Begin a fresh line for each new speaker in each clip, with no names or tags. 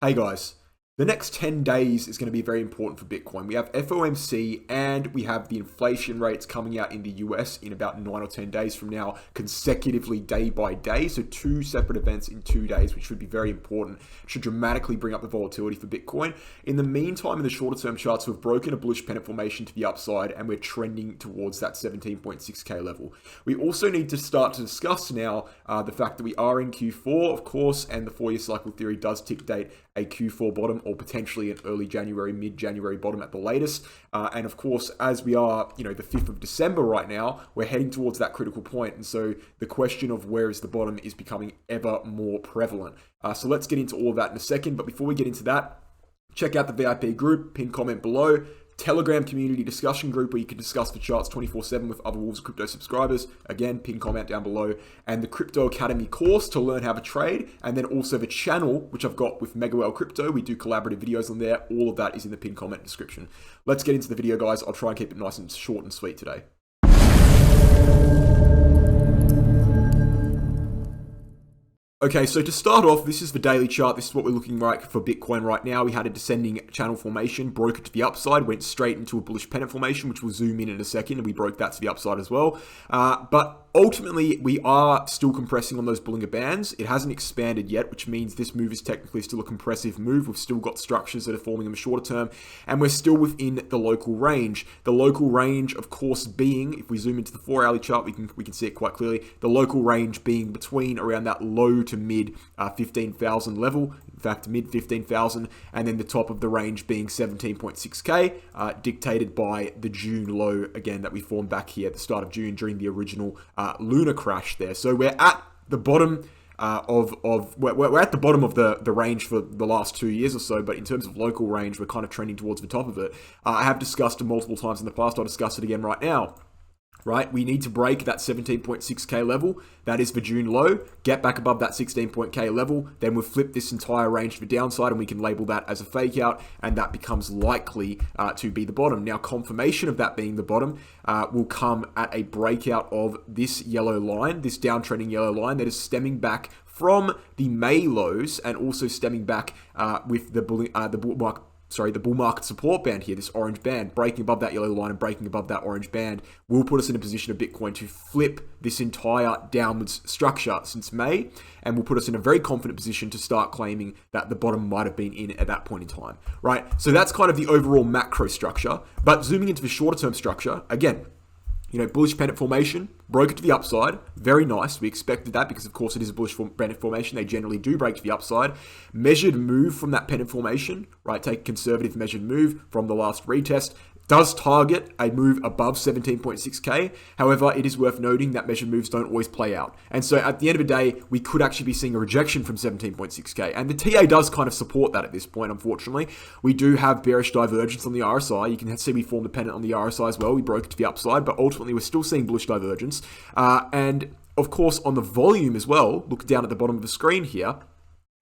Hey guys, the next 10 days is going to be very important for Bitcoin. We have FOMC and we have the inflation rates coming out in the US in about 9 or 10 days from now, consecutively day by day. So 2 separate events in 2 days, which should be very important. It should dramatically bring up the volatility for Bitcoin. In the meantime, in the shorter term charts, we've broken a bullish pennant formation to the upside and we're trending towards that 17.6k level. We also need to start to discuss now the fact that we are in Q4, of course, and the 4-year cycle theory does tick date a Q4 bottom or potentially an early January, mid-January bottom at the latest. And of course, as we are, the 5th of December right now, we're heading towards that critical point. And so the question of where is the bottom is becoming ever more prevalent. So let's get into all of that in a second. But before we get into that, check out the VIP group, pinned comment below. Telegram community discussion group where you can discuss the charts 24/7 with other Wolves of Crypto subscribers. Again, pin comment down below. And the Crypto Academy course to learn how to trade. And then also the channel, which I've got with Mega Whale Crypto. We do collaborative videos on there. All of that is in the pin comment description. Let's get into the video, guys. I'll try and keep it nice and short and sweet today. Okay, so to start off, this is the daily chart. This is what we're looking like for Bitcoin right now. We had a descending channel formation, broke it to the upside, went straight into a bullish pennant formation, which we'll zoom in a second, and we broke that to the upside as well. But ultimately, we are still compressing on those Bollinger Bands. It hasn't expanded yet, which means this move is technically still a compressive move. We've still got structures that are forming in the shorter term, and we're still within the local range. The local range, of course, being, if we zoom into the 4-hourly chart, we can see it quite clearly. The local range being between around that low to mid 15,000 level, in fact mid 15,000, and then the top of the range being 17.6k, dictated by the June low again that we formed back here at the start of June during the original lunar crash there. So we're at the bottom we're at the bottom of the range for the last 2 years or so, but in terms of local range, we're kind of trending towards the top of it. I have discussed it multiple times in the past. I'll discuss it again right now. Right, we need to break that 17.6k level. That is the June low. Get back above that 16.k level. Then we'll flip this entire range to the downside, and we can label that as a fake out, and that becomes likely to be the bottom. Now, confirmation of that being the bottom will come at a breakout of this yellow line, this downtrending yellow line that is stemming back from the May lows, and also stemming back with the bull market support band here, this orange band, breaking above that yellow line and breaking above that orange band will put us in a position of Bitcoin to flip this entire downwards structure since May, and will put us in a very confident position to start claiming that the bottom might have been in at that point in time, right? So that's kind of the overall macro structure, but zooming into the shorter term structure, again, bullish pennant formation, broke it to the upside. Very nice. We expected that because, of course, it is a bullish pennant formation. They generally do break to the upside. Measured move from that pennant formation, right? Take a conservative measured move from the last retest. Does target a move above 17.6k. However, it is worth noting that measured moves don't always play out. And so at the end of the day, we could actually be seeing a rejection from 17.6k. And the TA does kind of support that at this point, unfortunately. We do have bearish divergence on the RSI. You can see we formed a pennant on the RSI as well. We broke it to the upside, but ultimately we're still seeing bullish divergence. And of course, on the volume as well, look down at the bottom of the screen here.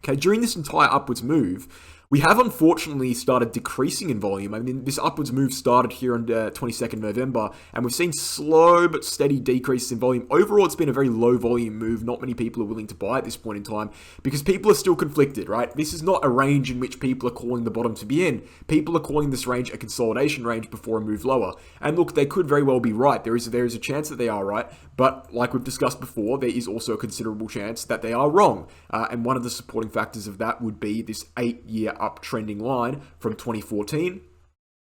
Okay, during this entire upwards move, we have unfortunately started decreasing in volume. I mean, this upwards move started here on 22nd November, and we've seen slow but steady decreases in volume. Overall, it's been a very low volume move. Not many people are willing to buy at this point in time because people are still conflicted, right? This is not a range in which people are calling the bottom to be in. People are calling this range a consolidation range before a move lower. And look, they could very well be right. There is a chance that they are right, but like we've discussed before, there is also a considerable chance that they are wrong. And one of the supporting factors of that would be this 8-year uptrending line from 2014,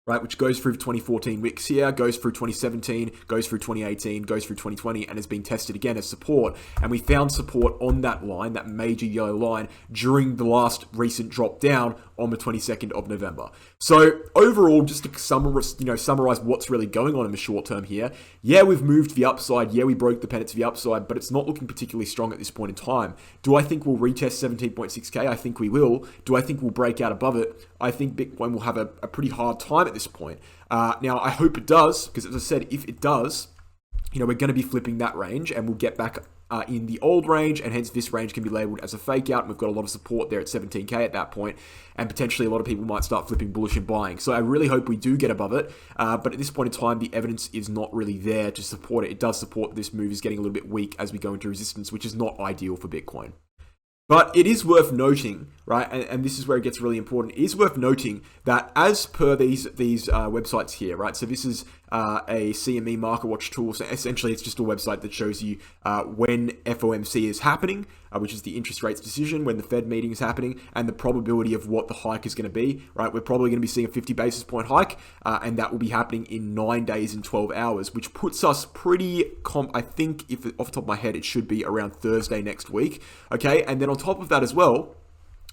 right, which goes through 2014 wicks here, goes through 2017, goes through 2018, goes through 2020, and has been tested again as support. And we found support on that line, that major yellow line, during the last recent drop down on the 22nd of November. So overall, just to summarize what's really going on in the short term here, yeah, we've moved to the upside, yeah, we broke the pennant to the upside, but it's not looking particularly strong at this point in time. Do I think we'll retest 17.6k? I think we will. Do I think we'll break out above it? I think Bitcoin will have a pretty hard time at this point. Now, I hope it does, because as I said, if it does, we're going to be flipping that range and we'll get back in the old range, and hence this range can be labeled as a fake out. And we've got a lot of support there at 17k at that point, and potentially a lot of people might start flipping bullish and buying. So I really hope we do get above it, but at this point in time, the evidence is not really there to support it. It does support this move is getting a little bit weak as we go into resistance, which is not ideal for Bitcoin. But it is worth noting, right, and this is where it gets really important, it is worth noting that as per these websites here, right, so this is a CME Market Watch tool, so essentially it's just a website that shows you when FOMC is happening, which is the interest rates decision, when the Fed meeting is happening, and the probability of what the hike is going to be, right? We're probably going to be seeing a 50 basis point hike, and that will be happening in 9 days and 12 hours, which puts us pretty, I think, if off the top of my head, it should be around Thursday next week, okay? And then on top of that as well,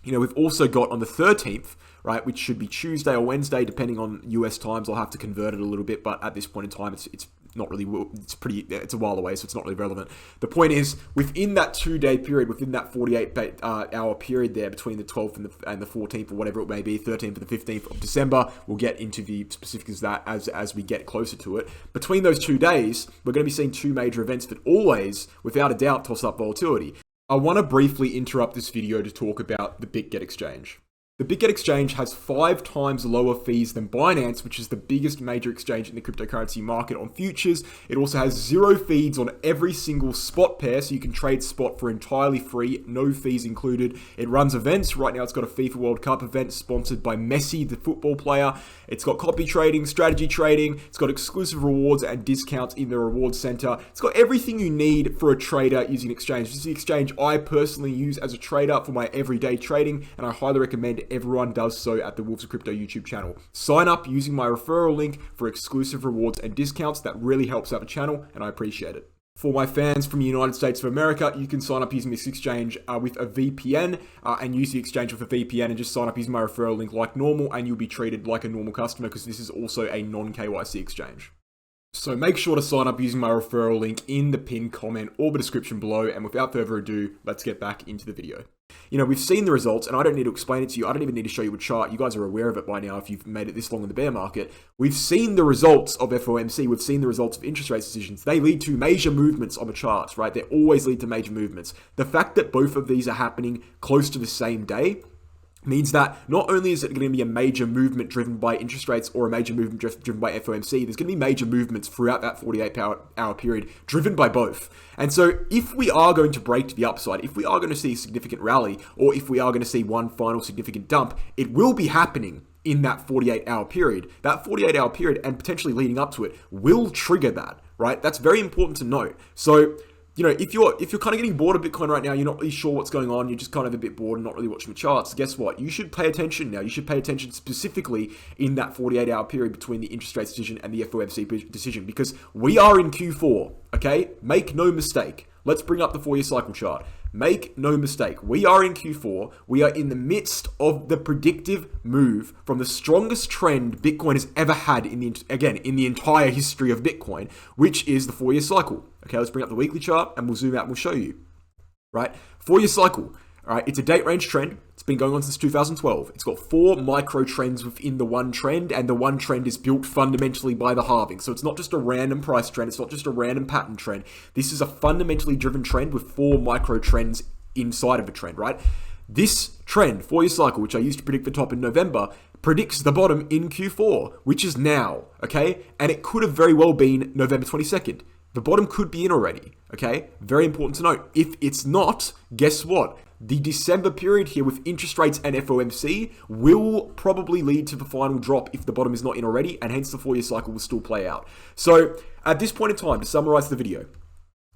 we've also got on the 13th, right, which should be Tuesday or Wednesday, depending on US times. I'll have to convert it a little bit, but at this point in time, it's not really, it's a while away, so it's not really relevant. The point is, within that 2-day period, within that 48-hour period there, between the 12th and the 14th, or whatever it may be, 13th and the 15th of December, we'll get into the specifics of that as we get closer to it. Between those 2 days, we're going to be seeing 2 major events that always, without a doubt, toss up volatility. I want to briefly interrupt this video to talk about the BitGet Exchange. The BitGet Exchange has 5 times lower fees than Binance, which is the biggest major exchange in the cryptocurrency market on futures. It also has 0 fees on every single spot pair, so you can trade spot for entirely free, no fees included. It runs events. Right now it's got a FIFA World Cup event sponsored by Messi, the football player. It's got copy trading, strategy trading. It's got exclusive rewards and discounts in the reward center. It's got everything you need for a trader using an exchange. This is the exchange I personally use as a trader for my everyday trading, and I highly recommend everyone does so at the Wolves of Crypto YouTube channel. Sign up using my referral link for exclusive rewards and discounts. That really helps out the channel, and I appreciate it. For my fans from the United States of America, you can sign up using this exchange with a VPN and use the exchange with a VPN and just sign up using my referral link like normal, and you'll be treated like a normal customer because this is also a non-KYC exchange. So make sure to sign up using my referral link in the pinned comment or the description below, and without further ado, let's get back into the video. We've seen the results, and I don't need to explain it to you. I don't even need to show you a chart. You guys are aware of it by now if you've made it this long in the bear market. We've seen the results of FOMC. We've seen the results of interest rate decisions. They lead to major movements on the charts, right? They always lead to major movements. The fact that both of these are happening close to the same day means that not only is it going to be a major movement driven by interest rates or a major movement driven by FOMC, there's going to be major movements throughout that 48-hour period driven by both. And so if we are going to break to the upside, if we are going to see a significant rally, or if we are going to see one final significant dump, it will be happening in that 48-hour period. That 48-hour period and potentially leading up to it will trigger that, right? That's very important to note. So if you're kind of getting bored of Bitcoin right now, you're not really sure what's going on, you're just kind of a bit bored and not really watching the charts, guess what? You should pay attention now. You should pay attention specifically in that 48-hour period between the interest rate decision and the FOMC decision, because we are in Q4, okay? Make no mistake. Let's bring up the 4-year cycle chart. Make no mistake, we are in Q4. We are in the midst of the predictive move from the strongest trend Bitcoin has ever had in the entire history of Bitcoin, which is the 4-year cycle. Okay, let's bring up the weekly chart and we'll zoom out and we'll show you. Right, 4-year cycle. All right, it's a date range trend. It's been going on since 2012. It's got 4 micro trends within the one trend, and the one trend is built fundamentally by the halving. So it's not just a random price trend. It's not just a random pattern trend. This is a fundamentally driven trend with 4 micro trends inside of a trend, right? This trend, 4-year cycle, which I used to predict the top in November, predicts the bottom in Q4, which is now, okay? And it could have very well been November 22nd. The bottom could be in already, okay? Very important to note. If it's not, guess what? The December period here with interest rates and FOMC will probably lead to the final drop if the bottom is not in already, and hence the 4-year cycle will still play out. So at this point in time, to summarize the video,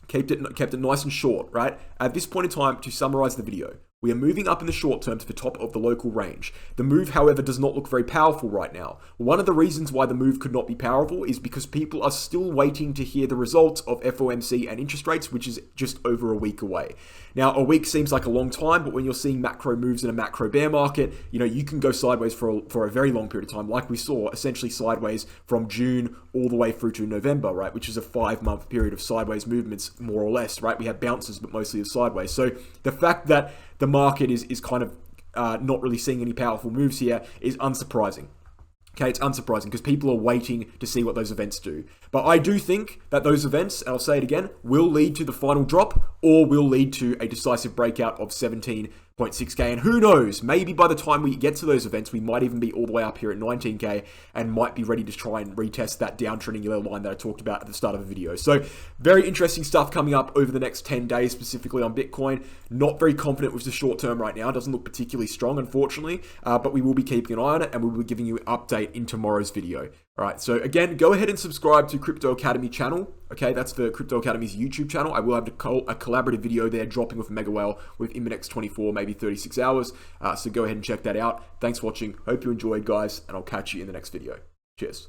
kept it nice and short, right? At this point in time, to summarize the video, we are moving up in the short term to the top of the local range. The move, however, does not look very powerful right now. One of the reasons why the move could not be powerful is because people are still waiting to hear the results of FOMC and interest rates, which is just over a week away. Now, a week seems like a long time, but when you're seeing macro moves in a macro bear market, you can go sideways for a very long period of time, like we saw, essentially sideways from June all the way through to November, right? Which is a 5-month period of sideways movements, more or less, right? We had bounces, but mostly of sideways. So the fact that the market is kind of not really seeing any powerful moves here is unsurprising. Okay, it's unsurprising because people are waiting to see what those events do. But I do think that those events, and I'll say it again, will lead to the final drop or will lead to a decisive breakout of 17 0.6k, and who knows, maybe by the time we get to those events, we might even be all the way up here at 19k and might be ready to try and retest that downtrending yellow line that I talked about at the start of the video. So very interesting stuff coming up over the next 10 days, specifically on Bitcoin. Not very confident with the short term right now. It doesn't look particularly strong, unfortunately, but we will be keeping an eye on it, and we will be giving you an update in tomorrow's video. All right, so again, go ahead and subscribe to Crypto Academy channel. Okay, that's the Crypto Academy's YouTube channel. I will have a collaborative video there dropping with Mega Whale within the next 24, maybe 36 hours. So go ahead and check that out. Thanks for watching. Hope you enjoyed, guys, and I'll catch you in the next video. Cheers.